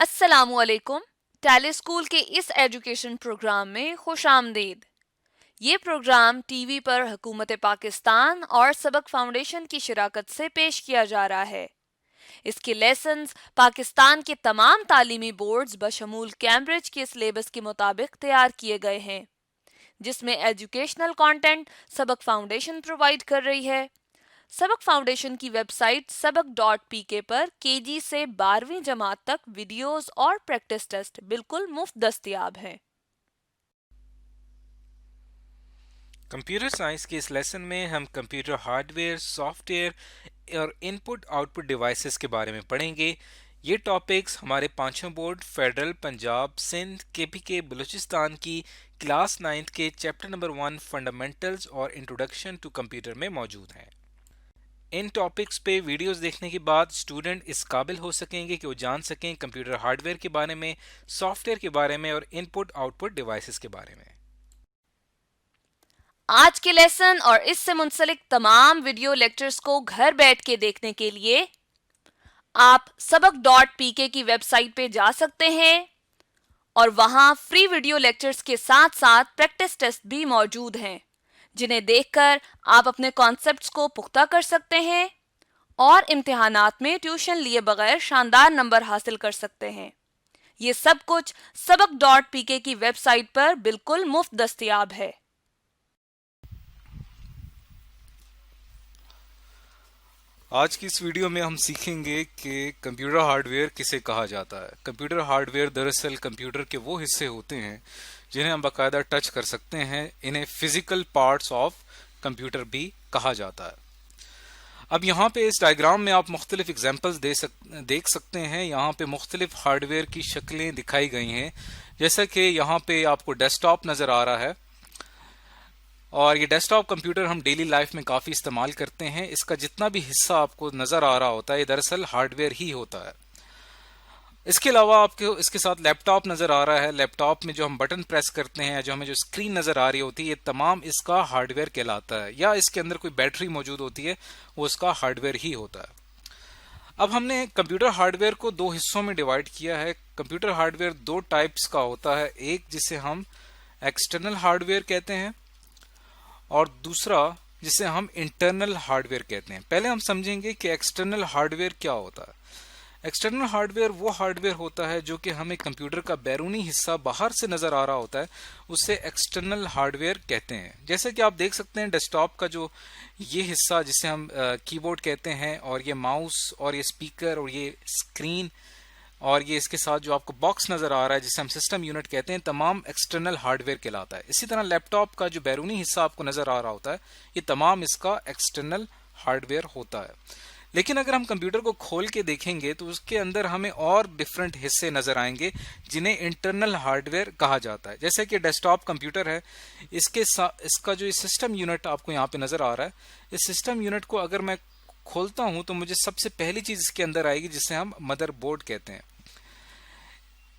अस्सलामुअलैकुम। Tally school के इस एजुकेशन प्रोग्राम में खुश आमदीद। ये प्रोग्राम टीवी पर हुकूमत पाकिस्तान और सबक फाउंडेशन की शिराकत से पेश किया जा रहा है। इसके लेसन्स पाकिस्तान के तमाम तालीमी बोर्ड्स बशमूल कैम्ब्रिज के सिलेबस के मुताबिक तैयार किए गए हैं, जिसमें एजुकेशनल कंटेंट सबक फाउंडेशन प्रोवाइड कर रही है। सबक फाउंडेशन की वेबसाइट सबक.pk पर केजी से 12वीं जमात तक वीडियोस और प्रैक्टिस टेस्ट बिल्कुल मुफ्त दस्तयाब हैं। कंप्यूटर साइंस के इस लेसन में हम कंप्यूटर हार्डवेयर, सॉफ्टवेयर और इनपुट आउटपुट डिवाइसेस के बारे में पढ़ेंगे। ये टॉपिक्स हमारे पांचों board federal, Punjab, Sindh, KPK, Balochistan की क्लास 9th के चैप्टर नंबर 1 फंडामेंटल्स और इंट्रोडक्शन टू कंप्यूटर में मौजूद हैं। इन टॉपिक्स पे वीडियोस देखने के बाद स्टूडेंट इस काबिल हो सकेंगे कि वो जान सकें कंप्यूटर हार्डवेयर के बारे में, सॉफ्टवेयर के बारे में और इनपुट आउटपुट डिवाइसेस के बारे में। आज के लेसन और इससे मुंसलिक तमाम वीडियो लेक्चर्स को घर बैठ के देखने के लिए आप सबक.pk की वेबसाइट पे जा सकते हैं और वहां फ्री वीडियो लेक्चर्स के साथ साथ प्रैक्टिस टेस्ट भी मौजूद हैं, जिन्हें देखकर आप अपने कॉन्सेप्ट्स को पुख्ता कर सकते हैं और इम्तिहानात में ट्यूशन लिए बगैर शानदार नंबर हासिल कर सकते हैं। ये सब कुछ सबक.pk की वेबसाइट पर बिल्कुल मुफ्त दस्तयाब है। आज की इस वीडियो में हम सीखेंगे कि कंप्यूटर हार्डवेयर किसे कहा जाता है। कंप्यूटर हार्डवेयर दरअसल कंप्यूटर के वो हिस्से होते हैं जिन्हें हम बाकायदा टच कर सकते हैं। इन्हें फिजिकल पार्ट्स ऑफ कंप्यूटर भी कहा जाता है। अब यहाँ पे इस डायग्राम में आप मुख्तलिफ एग्जाम्पल्स देख सकते हैं। यहाँ पे मुख्तलिफ हार्डवेयर की शक्लें दिखाई गई हैं। जैसा कि यहाँ पे आपको डेस्कटॉप नज़र आ रहा है और ये डेस्कटॉप कंप्यूटर हम डेली लाइफ में काफ़ी इस्तेमाल करते हैं। इसका जितना भी हिस्सा आपको नज़र आ रहा होता है ये दरअसल हार्डवेयर ही होता है। इसके अलावा आपको इसके साथ लैपटॉप नज़र आ रहा है। लैपटॉप में जो हम बटन प्रेस करते हैं, जो हमें जो स्क्रीन नज़र आ रही होती है, ये तमाम इसका हार्डवेयर कहलाता है, या इसके अंदर कोई बैटरी मौजूद होती है वो इसका हार्डवेयर ही होता है। अब हमने कंप्यूटर हार्डवेयर को दो हिस्सों में डिवाइड किया है। कंप्यूटर हार्डवेयर दो टाइप्स का होता है, एक जिसे हम एक्सटर्नल हार्डवेयर कहते हैं और दूसरा जिसे हम इंटरनल हार्डवेयर कहते हैं। पहले हम समझेंगे कि एक्सटर्नल हार्डवेयर क्या होता है। एक्सटर्नल हार्डवेयर वो हार्डवेयर होता है जो कि हमें कंप्यूटर का बैरूनी हिस्सा बाहर से नजर आ रहा होता है, उसे एक्सटर्नल हार्डवेयर कहते हैं। जैसे कि आप देख सकते हैं डेस्कटॉप का जो ये हिस्सा जिसे हम कीबोर्ड कहते हैं, और ये माउस और ये स्पीकर और ये स्क्रीन और ये इसके साथ जो आपको बॉक्स नजर आ रहा है जिसे हम सिस्टम यूनिट कहते हैं, तमाम एक्सटर्नल हार्डवेयर कहलाता है। इसी तरह लैपटॉप का जो बैरूनी हिस्सा आपको नजर आ रहा होता है ये तमाम इसका एक्सटर्नल हार्डवेयर होता है। लेकिन अगर हम कंप्यूटर को खोल के देखेंगे तो उसके अंदर हमें और डिफरेंट हिस्से नजर आएंगे जिन्हें इंटरनल हार्डवेयर कहा जाता है। जैसे कि डेस्कटॉप कंप्यूटर है, इसका जो सिस्टम यूनिट आपको यहाँ पे नजर आ रहा है, इस सिस्टम यूनिट को अगर मैं खोलता हूं तो मुझे सबसे पहली चीज इसके अंदर आएगी जिसे हम मदरबोर्ड कहते हैं।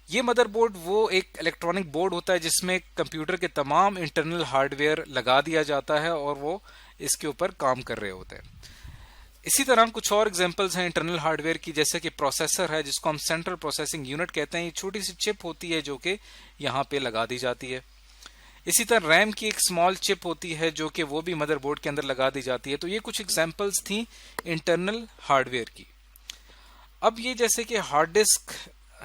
ये मदरबोर्ड वो एक इलेक्ट्रॉनिक बोर्ड होता है जिसमें कंप्यूटर के तमाम इंटरनल हार्डवेयर लगा दिया जाता है और वो इसके ऊपर काम कर रहे होते हैं। इसी तरह कुछ और एग्जांपल्स हैं इंटरनल हार्डवेयर की, जैसे कि प्रोसेसर है जिसको हम सेंट्रल प्रोसेसिंग यूनिट कहते हैं। ये छोटी सी चिप होती है जो कि यहाँ पे लगा दी जाती है। इसी तरह रैम की एक स्मॉल चिप होती है जो कि वो भी मदरबोर्ड के अंदर लगा दी जाती है। तो ये कुछ एग्जांपल्स थी इंटरनल हार्डवेयर की। अब ये जैसे कि हार्ड डिस्क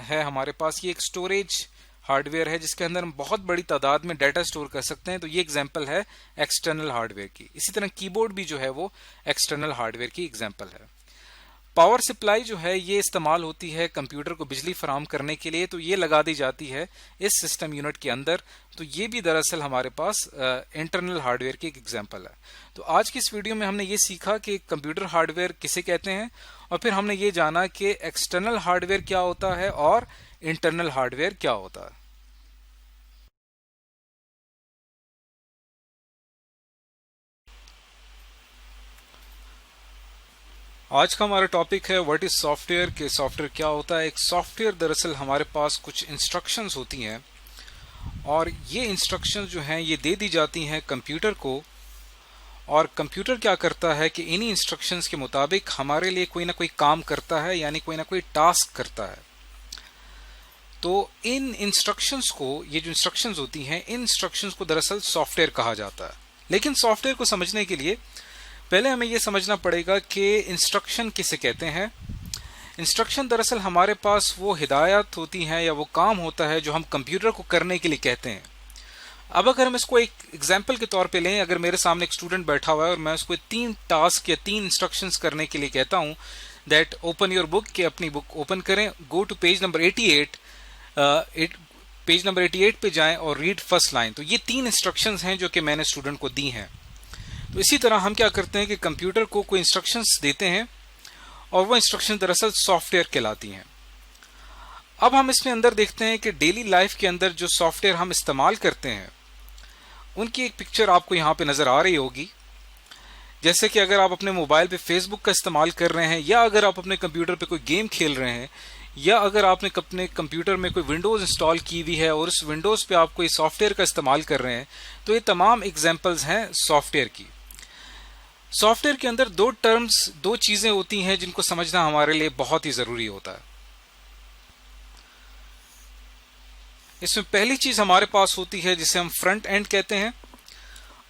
है हमारे पास, ये एक स्टोरेज हार्डवेयर है जिसके अंदर हम बहुत बड़ी तादाद में डाटा स्टोर कर सकते हैं। तो ये एग्जांपल है एक्सटर्नल हार्डवेयर की। इसी तरह कीबोर्ड भी जो है वो एक्सटर्नल हार्डवेयर की एग्जांपल है। पावर सप्लाई जो है ये इस्तेमाल होती है कंप्यूटर को बिजली फराहम करने के लिए, तो ये लगा दी जाती है इस सिस्टम यूनिट के अंदर। तो ये भी दरअसल हमारे पास इंटरनल हार्डवेयर की एक एग्जांपल है। तो आज की इस वीडियो में हमने ये सीखा कि कंप्यूटर हार्डवेयर किसे कहते हैं, और फिर हमने ये जाना कि एक्सटर्नल हार्डवेयर क्या होता है और इंटरनल हार्डवेयर क्या होता है। आज का हमारा टॉपिक है व्हाट इज सॉफ्टवेयर, के सॉफ्टवेयर क्या होता है। एक सॉफ्टवेयर दरअसल हमारे पास कुछ इंस्ट्रक्शंस होती हैं और ये इंस्ट्रक्शंस जो हैं ये दे दी जाती हैं कंप्यूटर को, और कंप्यूटर क्या करता है कि इन्हीं इंस्ट्रक्शंस के मुताबिक हमारे लिए कोई ना कोई काम करता है, यानी कोई ना कोई टास्क करता है। तो इन इंस्ट्रक्शंस को, ये जो इंस्ट्रक्शंस होती हैं, इन इंस्ट्रक्शंस को दरअसल सॉफ्टवेयर कहा जाता है। लेकिन सॉफ्टवेयर को समझने के लिए पहले हमें ये समझना पड़ेगा कि इंस्ट्रक्शन किसे कहते हैं। इंस्ट्रक्शन दरअसल हमारे पास वो हिदायत होती हैं या वो काम होता है जो हम कंप्यूटर को करने के लिए कहते हैं। अब अगर हम इसको एक एग्जाम्पल के तौर पे लें, अगर मेरे सामने एक स्टूडेंट बैठा हुआ है और मैं उसको 3 टास्क या 3 इंस्ट्रक्शंस करने के लिए कहता हूं, दैट ओपन योर बुक, कि अपनी बुक ओपन करें, go to page number 88, page number 88 पे जाएं और रीड फर्स्ट लाइन। तो ये 3 इंस्ट्रक्शंस हैं जो कि मैंने स्टूडेंट को दी हैं। तो इसी तरह हम क्या करते हैं कि कंप्यूटर को कोई इंस्ट्रक्शंस देते हैं और वो इंस्ट्रक्शन दरअसल सॉफ्टवेयर कहलाती हैं। अब हम इसमें अंदर देखते हैं कि डेली लाइफ के अंदर जो सॉफ्टवेयर हम इस्तेमाल करते हैं उनकी एक पिक्चर आपको यहाँ पे नजर आ रही होगी। जैसे कि अगर आप अपने मोबाइल पे फेसबुक का इस्तेमाल कर रहे हैं, या अगर आप अपने कंप्यूटर पे कोई गेम खेल रहे हैं, या अगर आपने अपने कंप्यूटर में कोई विंडोज इंस्टॉल की हुई है और उस विंडोज पे आप कोई सॉफ्टवेयर का इस्तेमाल कर रहे हैं, तो ये तमाम एग्जाम्पल्स हैं सॉफ्टवेयर की। सॉफ्टवेयर के अंदर 2 टर्म्स, 2 चीजें होती हैं जिनको समझना हमारे लिए बहुत ही जरूरी होता है। इसमें पहली चीज हमारे पास होती है जिसे हम फ्रंट एंड कहते हैं,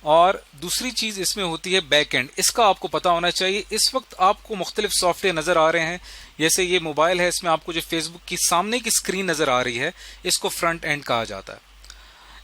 और दूसरी चीज इसमें होती है बैक एंड। इसका आपको पता होना चाहिए। इस वक्त आपको मुख्तलिफ सॉफ्टवेयर नजर आ रहे हैं, जैसे ये मोबाइल है, इसमें आपको जो फेसबुक की सामने की स्क्रीन नजर आ रही है, इसको फ्रंट एंड कहा जाता है।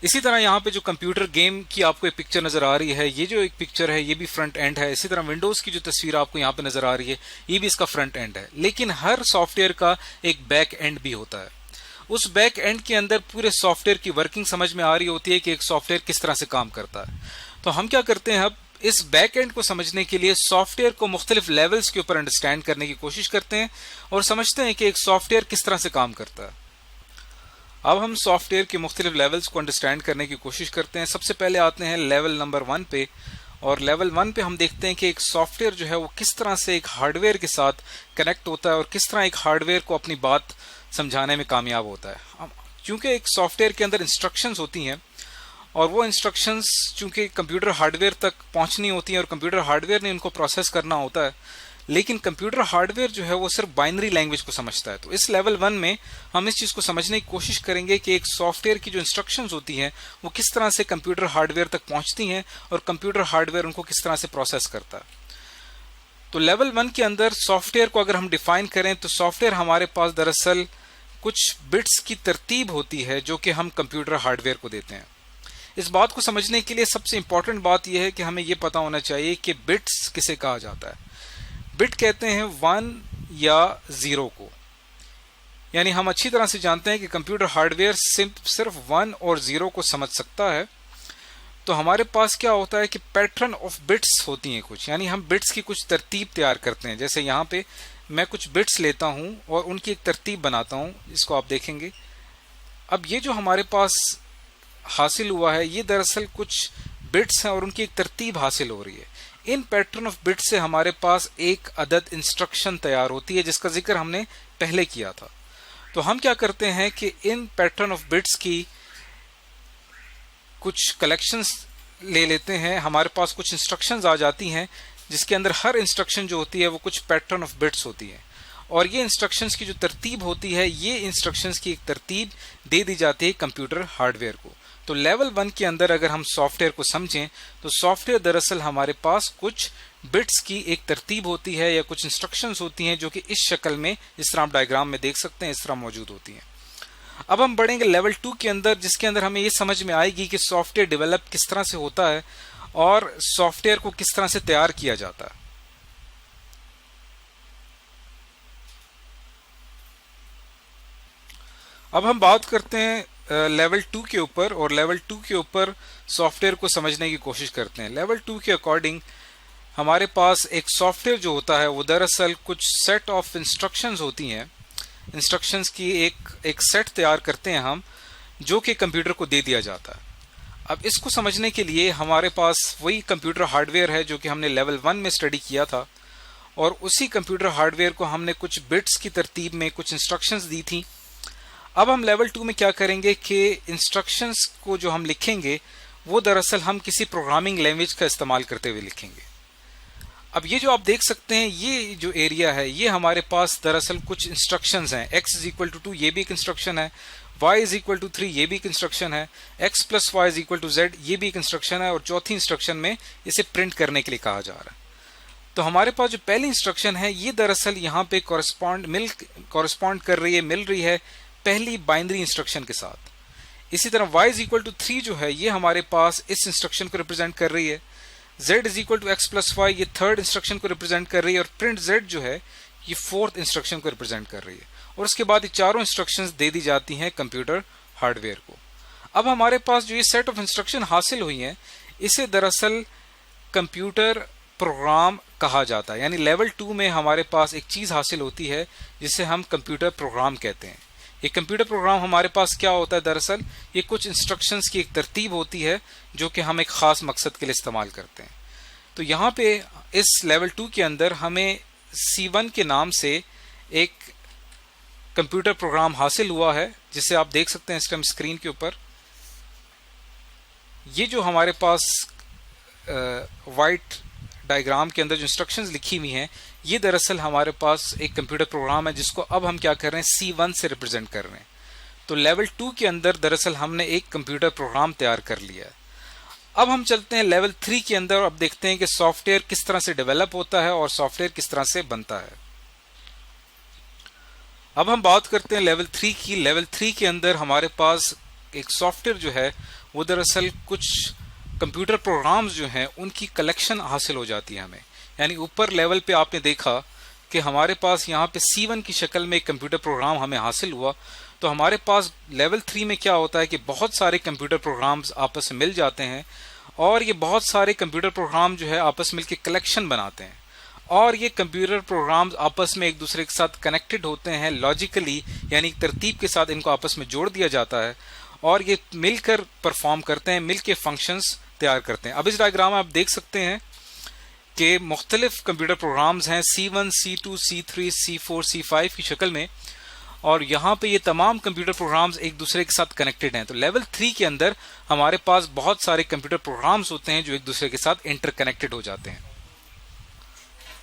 इसी तरह यहाँ पे जो कंप्यूटर गेम की आपको एक पिक्चर नजर आ रही है, ये जो एक पिक्चर है ये भी फ्रंट एंड है। इसी तरह विंडोज की जो तस्वीर आपको यहाँ पे नजर आ रही है, ये भी इसका फ्रंट एंड है। लेकिन हर सॉफ्टवेयर का एक बैक एंड भी होता है। उस बैक एंड के अंदर पूरे सॉफ्टवेयर की वर्किंग समझ में आ रही होती है कि एक सॉफ्टवेयर किस तरह से काम करता है। तो हम क्या करते हैं, अब इस बैक एंड को समझने के लिए सॉफ्टवेयर को मुख्तलिफ लेवल्स के ऊपर अंडरस्टैंड करने की कोशिश करते हैं और समझते हैं कि एक सॉफ्टवेयर किस तरह से काम करता है। अब हम सॉफ्टवेयर के मुख्तलिफ लेवल्स को अंडरस्टैंड करने की कोशिश करते हैं। सबसे पहले आते हैं लेवल नंबर 1 पे, और लेवल 1 पे हम देखते हैं कि एक सॉफ्टवेयर जो है वो किस तरह से एक हार्डवेयर के साथ कनेक्ट होता है और किस तरह एक हार्डवेयर को अपनी बात समझाने में कामयाब होता है। क्योंकि एक सॉफ्टवेयर के अंदर इंस्ट्रक्शंस होती हैं और वो इंस्ट्रक्शंस चूंकि कंप्यूटर हार्डवेयर तक पहुंचनी होती हैं और कंप्यूटर हार्डवेयर ने उनको प्रोसेस करना होता है, लेकिन कंप्यूटर हार्डवेयर जो है वो सिर्फ बाइनरी लैंग्वेज को समझता है। तो इस लेवल 1 में हम इस चीज को समझने की कोशिश करेंगे कि एक सॉफ्टवेयर की जो इंस्ट्रक्शंस होती हैं वो किस तरह से कंप्यूटर हार्डवेयर तक पहुंचती हैं और कंप्यूटर हार्डवेयर उनको किस तरह से प्रोसेस करता है। तो लेवल 1 के अंदर सॉफ्टवेयर को अगर हम डिफाइन करें तो सॉफ्टवेयर हमारे पास दरअसल कुछ बिट्स की तरतीब होती है जो कि हम कंप्यूटर हार्डवेयर को देते हैं। इस बात को समझने के लिए सबसे इंपॉर्टेंट बात यह है कि हमें यह पता होना चाहिए कि बिट्स किसे कहा जाता है। बिट कहते हैं 1 या 0 को, यानी हम अच्छी तरह से जानते हैं कि कंप्यूटर हार्डवेयर सिर्फ 1 और 0 को समझ सकता है। तो हमारे पास क्या होता है कि पैटर्न ऑफ बिट्स होती हैं कुछ, यानी हम बिट्स की कुछ तरतीब तैयार करते हैं। जैसे यहाँ पे मैं कुछ बिट्स लेता हूं और उनकी एक तरतीब बनाता हूं, इसको आप देखेंगे। अब ये जो हमारे पास हासिल हुआ है ये दरअसल कुछ बिट्स हैं और उनकी एक तरतीब हासिल हो रही है। इन पैटर्न ऑफ बिट्स से हमारे पास एक अदद इंस्ट्रक्शन तैयार होती है जिसका जिक्र हमने पहले किया था। तो हम क्या करते हैं कि इन पैटर्न ऑफ बिट्स की कुछ कलेक्शंस ले लेते हैं। हमारे पास कुछ इंस्ट्रक्शंस आ जाती हैं जिसके अंदर हर इंस्ट्रक्शन जो होती है वो कुछ पैटर्न ऑफ बिट्स होती है, और ये इंस्ट्रक्शंस की जो तरतीब होती है, ये इंस्ट्रक्शंस की एक तरतीब दे दी जाती है कंप्यूटर हार्डवेयर को। तो लेवल 1 के अंदर अगर हम सॉफ्टवेयर को समझें तो सॉफ्टवेयर दरअसल हमारे पास कुछ बिट्स की एक तरतीब होती है या कुछ इंस्ट्रक्शंस होती हैं जो कि इस शक्ल में, जिस तरह आप डायग्राम में देख सकते हैं, इस तरह मौजूद होती हैं। अब हम बढ़ेंगे लेवल 2 के अंदर, जिसके अंदर हमें ये समझ में आएगी कि सॉफ्टवेयर डेवलप किस तरह से होता है और सॉफ्टवेयर को किस तरह से तैयार किया जाता है। अब हम बात करते हैं लेवल 2 के ऊपर, और लेवल 2 के ऊपर सॉफ्टवेयर को समझने की कोशिश करते हैं। लेवल 2 के अकॉर्डिंग हमारे पास एक सॉफ्टवेयर जो होता है वो दरअसल कुछ सेट ऑफ इंस्ट्रक्शंस होती हैं। इंस्ट्रक्शंस की एक सेट तैयार करते हैं हम, जो कि कंप्यूटर को दे दिया जाता है। अब इसको समझने के लिए हमारे पास वही कंप्यूटर हार्डवेयर है जो कि हमने लेवल 1 में स्टडी किया था, और उसी कंप्यूटर हार्डवेयर को हमने कुछ बिट्स की तरतीब में कुछ इंस्ट्रक्शंस दी थी। अब हम लेवल 2 में क्या करेंगे कि इंस्ट्रक्शंस को जो हम लिखेंगे वो दरअसल हम किसी प्रोग्रामिंग लैंग्वेज का इस्तेमाल करते हुए लिखेंगे। अब ये जो आप देख सकते हैं, ये जो एरिया है, ये हमारे पास दरअसल कुछ इंस्ट्रक्शंस हैं। x इज इक्वल टू 2 ये भी एक इंस्ट्रक्शन है, y इज इक्वल टू 3 ये भी एक इंस्ट्रक्शन है, x plus Y is equal to z ये भी एक इंस्ट्रक्शन है, और चौथी इंस्ट्रक्शन में इसे प्रिंट करने के लिए कहा जा रहा है। तो हमारे पास जो पहली इंस्ट्रक्शन है, ये दरअसल यहाँ पे कॉरेस्पॉन्ड कर रही है, मिल रही है पहली बाइनरी इंस्ट्रक्शन के साथ। इसी तरह y इज इक्वल टू 3 जो है, ये हमारे पास इस इंस्ट्रक्शन को रिप्रेजेंट कर रही है। z is equal to X plus Y ये थर्ड इंस्ट्रक्शन को रिप्रेजेंट कर रही है, और प्रिंट z जो है ये फोर्थ इंस्ट्रक्शन को रिप्रेजेंट कर रही है। और उसके बाद ये चारों इंस्ट्रक्शंस दे दी जाती हैं कंप्यूटर हार्डवेयर को। अब हमारे पास जो ये सेट ऑफ इंस्ट्रक्शन हासिल हुई हैं, इसे दरअसल कंप्यूटर प्रोग्राम कहा जाता है। यानी लेवल 2 में हमारे पास एक चीज हासिल होती है जिसे हम कंप्यूटर प्रोग्राम कहते हैं। ये कंप्यूटर प्रोग्राम हमारे पास क्या होता है, दरअसल ये कुछ इंस्ट्रक्शंस की एक तरतीब होती है जो कि हम एक खास मकसद के लिए इस्तेमाल करते हैं। तो यहाँ पे इस लेवल 2 के अंदर हमें C1 के नाम से एक कंप्यूटर प्रोग्राम हासिल हुआ है, जिसे आप देख सकते हैं इस टाइम स्क्रीन के ऊपर। ये जो हमारे पास वाइट डायग्राम के अंदर जो इंस्ट्रक्शंस लिखी हुई हैं, ये दरअसल हमारे पास एक कंप्यूटर प्रोग्राम है जिसको अब हम क्या कर रहे हैं, C1 से रिप्रेजेंट कर रहे हैं। तो लेवल 2 के अंदर दरअसल हमने एक कंप्यूटर प्रोग्राम तैयार कर लिया है। अब हम चलते हैं लेवल 3 के अंदर, और अब देखते हैं कि सॉफ्टवेयर किस तरह से डेवलप होता है और सॉफ्टवेयर किस तरह से बनता है। अब हम बात करते हैं लेवल 3 की। लेवल 3 के अंदर हमारे पास एक सॉफ्टवेयर जो है वो दरअसल कुछ कंप्यूटर प्रोग्राम्स जो हैं उनकी कलेक्शन हासिल हो जाती है हमें। यानी ऊपर लेवल पे आपने देखा कि हमारे पास यहाँ पे C1 की शक्ल में एक कंप्यूटर प्रोग्राम हमें हासिल हुआ। तो हमारे पास लेवल 3 में क्या होता है कि बहुत सारे कंप्यूटर प्रोग्राम्स आपस में मिल जाते हैं, और ये बहुत सारे कंप्यूटर प्रोग्राम जो है आपस में मिलकर कलेक्शन बनाते हैं, और ये कंप्यूटर प्रोग्राम्स आपस में एक दूसरे के साथ कनेक्टेड होते हैं लॉजिकली, यानी तरतीब के साथ इनको आपस में जोड़ दिया जाता है, और ये मिलकर परफॉर्म करते हैं, मिलकर फंक्शंस तैयार करते हैं। अब इस डायग्राम में आप देख सकते हैं कि मुख्तलिफ कंप्यूटर प्रोग्राम्स हैं C1, C2, C3, C4, C5 की शक्ल में, और यहाँ पे ये तमाम कंप्यूटर प्रोग्राम्स एक दूसरे के साथ कनेक्टेड हैं। तो लेवल 3 के अंदर हमारे पास बहुत सारे कंप्यूटर प्रोग्राम्स होते हैं जो एक दूसरे के साथ इंटरकनेक्टेड हो जाते हैं।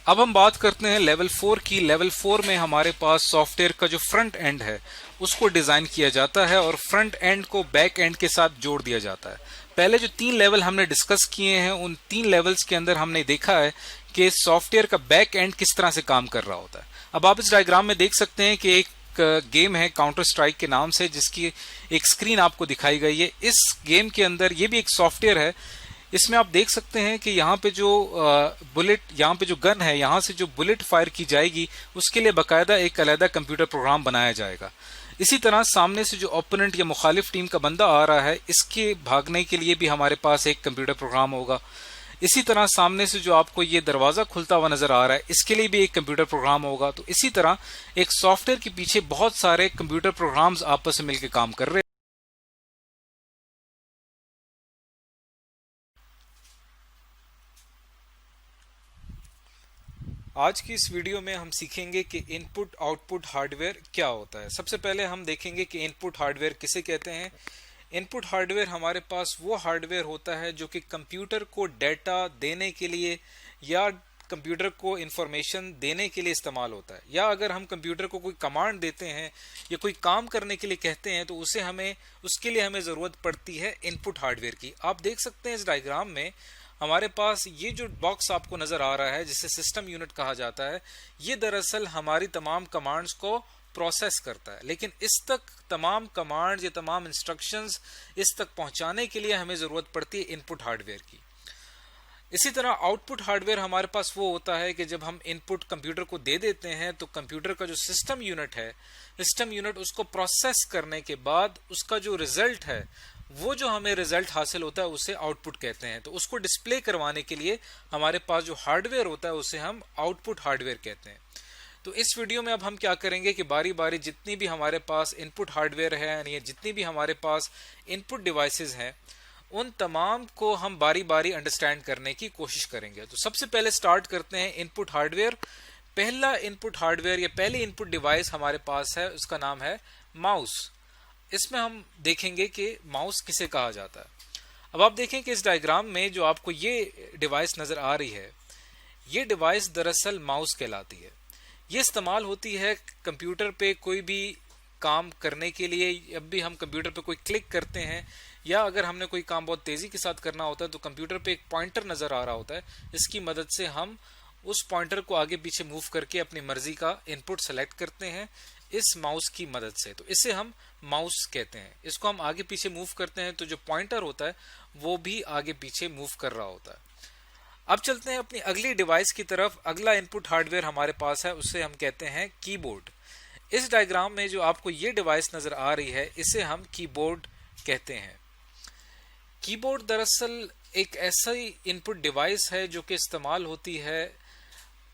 अब हम बात करते हैं लेवल 4 की। लेवल 4 में हमारे पास सॉफ्टवेयर का जो फ्रंट एंड है उसको डिजाइन किया जाता है, और फ्रंट एंड को बैक एंड के साथ जोड़ दिया जाता है। पहले जो 3 लेवल हमने डिस्कस किए हैं, उन 3 लेवल्स के अंदर हमने देखा है कि सॉफ्टवेयर का बैक एंड किस तरह से काम कर रहा होता है। अब आप इस डायग्राम में देख सकते हैं कि एक गेम है काउंटर स्ट्राइक के नाम से, जिसकी एक स्क्रीन आपको दिखाई गई है। इस गेम के अंदर ये भी एक सॉफ्टवेयर है। इसमें आप देख सकते हैं कि यहाँ पे जो बुलेट, यहाँ पे जो गन है, यहाँ से जो बुलेट फायर की जाएगी उसके लिए बाकायदा एक अलग कंप्यूटर प्रोग्राम बनाया जाएगा। इसी तरह सामने से जो ओपोनेंट या मुखालिफ टीम का बंदा आ रहा है, इसके भागने के लिए भी हमारे पास एक कंप्यूटर प्रोग्राम होगा। इसी तरह सामने से जो आपको ये दरवाजा खुलता हुआ नजर आ रहा है, इसके लिए भी एक कंप्यूटर प्रोग्राम होगा। तो इसी तरह एक सॉफ्टवेयर के पीछे बहुत सारे कंप्यूटर प्रोग्राम्स आपस में मिलकर काम कर रहे हैं। आज की इस वीडियो में हम सीखेंगे कि इनपुट आउटपुट हार्डवेयर क्या होता है। सबसे पहले हम देखेंगे कि इनपुट हार्डवेयर किसे कहते हैं। इनपुट हार्डवेयर हमारे पास वो हार्डवेयर होता है जो कि कंप्यूटर को डेटा देने के लिए या कंप्यूटर को इंफॉर्मेशन देने के लिए इस्तेमाल होता है, या अगर हम कंप्यूटर को कोई कमांड देते हैं या कोई काम करने के लिए कहते हैं तो उसके लिए हमें ज़रूरत पड़ती है इनपुट हार्डवेयर की। आप देख सकते हैं इस डायग्राम में हमारे पास ये जो बॉक्स आपको नज़र आ रहा है जिसे सिस्टम यूनिट कहा जाता है, ये दरअसल हमारी तमाम कमांड्स को प्रोसेस करता है। लेकिन इस तक तमाम कमांड्स या तमाम इंस्ट्रक्शंस इस तक पहुंचाने के लिए हमें ज़रूरत पड़ती है इनपुट हार्डवेयर की। इसी तरह आउटपुट हार्डवेयर हमारे पास वो होता है कि जब हम इनपुट कंप्यूटर को दे देते हैं तो कंप्यूटर का जो सिस्टम यूनिट है, सिस्टम यूनिट उसको प्रोसेस करने के बाद उसका जो रिजल्ट है, वो जो हमें रिजल्ट हासिल होता है उसे आउटपुट कहते हैं। तो उसको डिस्प्ले करवाने के लिए हमारे पास जो हार्डवेयर होता है उसे हम आउटपुट हार्डवेयर कहते हैं। तो इस वीडियो में अब हम क्या करेंगे कि बारी बारी जितनी भी हमारे पास इनपुट हार्डवेयर है, यानी जितनी भी हमारे पास इनपुट डिवाइसेस हैं, उन तमाम को हम बारी बारी अंडरस्टैंड करने की कोशिश करेंगे। तो सबसे पहले स्टार्ट करते हैं इनपुट हार्डवेयर। पहला इनपुट हार्डवेयर या पहली इनपुट डिवाइस हमारे पास है, उसका नाम है माउस। इसमें हम देखेंगे कि माउस किसे कहा जाता है। अब आप देखें कि इस डायग्राम में जो आपको ये डिवाइस नजर आ रही है, ये डिवाइस दरअसल माउस कहलाती है। ये इस्तेमाल होती है कंप्यूटर पे कोई भी काम करने के लिए। जब भी हम कंप्यूटर पे कोई क्लिक करते हैं या अगर हमने कोई काम बहुत तेजी के साथ करना होता है तो कंप्यूटर पे एक पॉइंटर नजर आ रहा होता है। इसकी मदद से हम उस पॉइंटर को आगे पीछे मूव करके अपनी मर्जी का इनपुट सेलेक्ट करते हैं इस माउस की मदद से। तो इसे हम माउस कहते हैं। इसको हम आगे पीछे मूव करते हैं तो जो पॉइंटर होता है वो भी आगे पीछे मूव कर रहा होता है। अब चलते हैं अपनी अगली डिवाइस की तरफ। अगला इनपुट हार्डवेयर हमारे पास है, उसे हम कहते हैं कीबोर्ड। इस डायग्राम में जो आपको ये डिवाइस नजर आ रही है इसे हम कीबोर्ड कहते हैं। कीबोर्ड दरअसल एक ऐसा ही इनपुट डिवाइस है जो कि इस्तेमाल होती है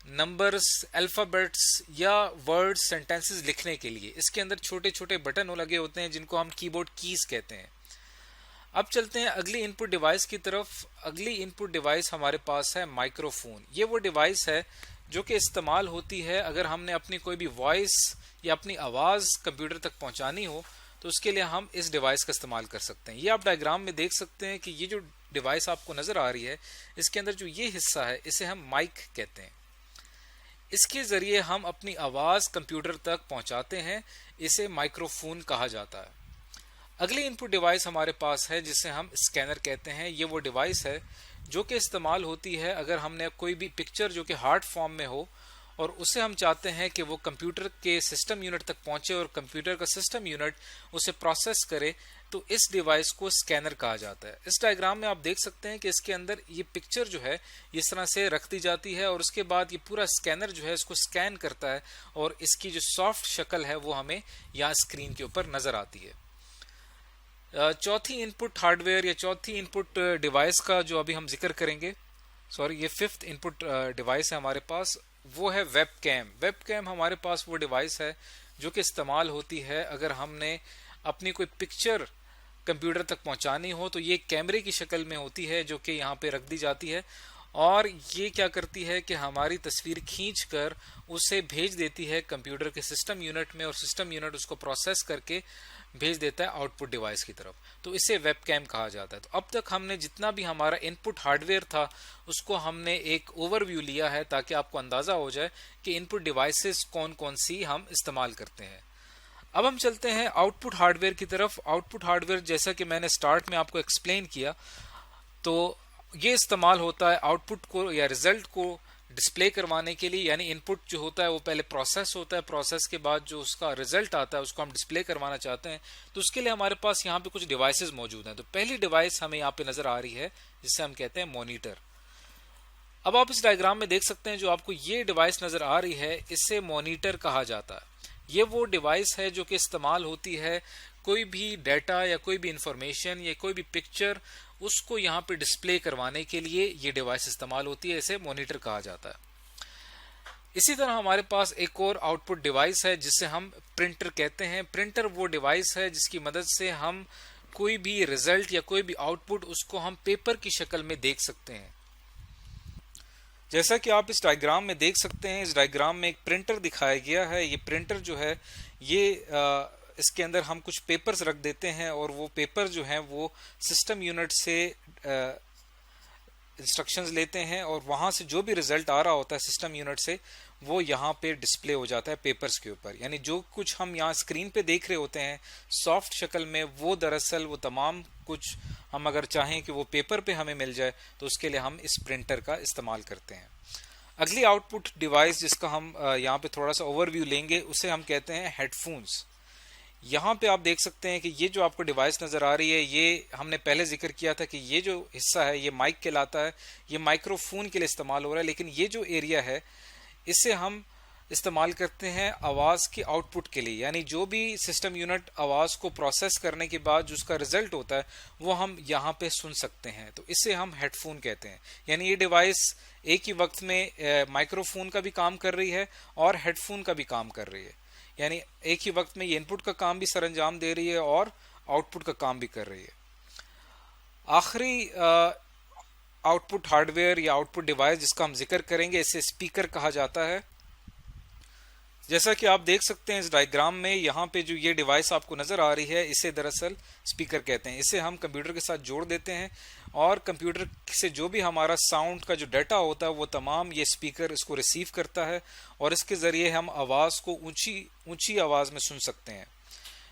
नंबर्स, अल्फाबेट्स या वर्ड्स, सेंटेंसेस लिखने के लिए। इसके अंदर छोटे छोटे बटन लगे होते हैं जिनको हम कीबोर्ड कीज कहते हैं। अब चलते हैं अगली इनपुट डिवाइस की तरफ। अगली इनपुट डिवाइस हमारे पास है माइक्रोफोन। ये वो डिवाइस है जो कि इस्तेमाल होती है अगर हमने अपनी कोई भी वॉइस या अपनी आवाज कंप्यूटर तक पहुंचानी हो तो उसके लिए हम इस डिवाइस का इस्तेमाल कर सकते हैं। ये आप डायग्राम में देख सकते हैं कि ये जो डिवाइस आपको नजर आ रही है इसके अंदर जो ये हिस्सा है इसे हम माइक कहते हैं। इसके जरिए हम अपनी आवाज कंप्यूटर तक पहुंचाते हैं, इसे माइक्रोफोन कहा जाता है। अगली इनपुट डिवाइस हमारे पास है जिसे हम स्कैनर कहते हैं। ये वो डिवाइस है जो कि इस्तेमाल होती है अगर हमने कोई भी पिक्चर जो कि हार्ड फॉर्म में हो और उसे हम चाहते हैं कि वो कंप्यूटर के सिस्टम यूनिट तक पहुंचे और कंप्यूटर का सिस्टम यूनिट उसे प्रोसेस करे, तो इस डिवाइस को स्कैनर कहा जाता है। इस डायग्राम में आप देख सकते हैं कि इसके अंदर ये पिक्चर जो है इस तरह से रख दी जाती है और उसके बाद ये पूरा स्कैनर जो है इसको स्कैन करता है और इसकी जो सॉफ्ट शक्ल है वो हमें यहाँ स्क्रीन के ऊपर नजर आती है। चौथी इनपुट हार्डवेयर या चौथी इनपुट डिवाइस का जो अभी हम जिक्र करेंगे, ये फिफ्थ इनपुट डिवाइस है हमारे पास, वो है वेब कैम। वेब कैम हमारे पास वो डिवाइस है जो कि इस्तेमाल होती है अगर हमने अपनी कोई पिक्चर कंप्यूटर तक पहुंचानी हो तो ये कैमरे की शक्ल में होती है जो कि यहाँ पे रख दी जाती है और ये क्या करती है कि हमारी तस्वीर खींचकर उसे भेज देती है कंप्यूटर के सिस्टम यूनिट में और सिस्टम यूनिट उसको प्रोसेस करके भेज देता है आउटपुट डिवाइस की तरफ। तो इसे वेब कैम कहा जाता है। तो अब तक हमने जितना भी हमारा इनपुट हार्डवेयर था उसको हमने एक ओवरव्यू लिया है ताकि आपको अंदाजा हो जाए कि इनपुट डिवाइसेस कौन कौन सी हम इस्तेमाल करते हैं। अब हम चलते हैं आउटपुट हार्डवेयर की तरफ। आउटपुट हार्डवेयर जैसा कि मैंने स्टार्ट में आपको एक्सप्लेन किया तो ये इस्तेमाल होता है आउटपुट को या रिजल्ट को डिस्प्ले करवाने के लिए। यानी इनपुट जो होता है वो पहले प्रोसेस होता है, प्रोसेस के बाद जो उसका रिजल्ट आता है उसको हम डिस्प्ले करवाना चाहते हैं तो उसके लिए हमारे पास यहाँ पे कुछ डिवाइसेस मौजूद हैं। तो पहली डिवाइस हमें यहाँ पे नजर आ रही है जिसे हम कहते हैं मॉनिटर। अब आप इस डायग्राम में देख सकते हैं जो आपको ये डिवाइस नजर आ रही है इसे मॉनिटर कहा जाता है। ये वो डिवाइस है जो कि इस्तेमाल होती है कोई भी डाटा या कोई भी इंफॉर्मेशन या कोई भी पिक्चर उसको यहाँ पे डिस्प्ले करवाने के लिए ये डिवाइस इस्तेमाल होती है, इसे मॉनिटर कहा जाता है। इसी तरह हमारे पास एक और आउटपुट डिवाइस है जिसे हम प्रिंटर कहते हैं। प्रिंटर वो डिवाइस है जिसकी मदद से हम कोई भी रिजल्ट या कोई भी आउटपुट उसको हम पेपर की शक्ल में देख सकते हैं। जैसा कि आप इस डायग्राम में देख सकते हैं, इस डायग्राम में एक प्रिंटर दिखाया गया है। ये प्रिंटर जो है ये इसके अंदर हम कुछ पेपर्स रख देते हैं और वो पेपर जो हैं वो सिस्टम यूनिट से इंस्ट्रक्शंस लेते हैं और वहां से जो भी रिजल्ट आ रहा होता है सिस्टम यूनिट से वो यहाँ पे डिस्प्ले हो जाता है पेपर्स के ऊपर। यानी जो कुछ हम यहाँ स्क्रीन पे देख रहे होते हैं सॉफ्ट शक्ल में वो दरअसल वो तमाम कुछ हम अगर चाहें कि वो पेपर पे हमें मिल जाए तो उसके लिए हम इस प्रिंटर का इस्तेमाल करते हैं। अगली आउटपुट डिवाइस जिसका हम यहाँ पे थोड़ा सा ओवरव्यू लेंगे उसे हम कहते हैं हेडफोन्स। यहाँ पे आप देख सकते हैं कि ये जो आपको डिवाइस नजर आ रही है ये हमने पहले जिक्र किया था कि ये जो हिस्सा है ये माइक कहलाता है, ये माइक्रोफोन के लिए इस्तेमाल हो रहा है। लेकिन ये जो एरिया है इसे हम इस्तेमाल करते हैं आवाज के आउटपुट के लिए। यानी जो भी सिस्टम यूनिट आवाज को प्रोसेस करने के बाद जो उसका रिजल्ट होता है वो हम यहाँ पे सुन सकते हैं, तो इसे हम हेडफोन कहते हैं। यानी ये डिवाइस एक ही वक्त में माइक्रोफोन का भी काम कर रही है और हेडफोन का भी काम कर रही है। यानी एक ही वक्त में ये इनपुट का काम भी सरअंजाम दे रही है और आउटपुट का काम भी कर रही है। आखिरी आउटपुट हार्डवेयर या आउटपुट डिवाइस जिसका हम जिक्र करेंगे इसे स्पीकर कहा जाता है। जैसा कि आप देख सकते हैं इस डायग्राम में यहाँ पे जो ये डिवाइस आपको नजर आ रही है इसे दरअसल स्पीकर कहते हैं। इसे हम कंप्यूटर के साथ जोड़ देते हैं और कंप्यूटर से जो भी हमारा साउंड का जो डाटा होता है वो तमाम ये स्पीकर इसको रिसीव करता है और इसके ज़रिए हम आवाज़ को ऊंची ऊंची आवाज़ में सुन सकते हैं।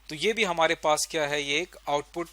तो ये भी हमारे पास क्या है, ये एक आउटपुट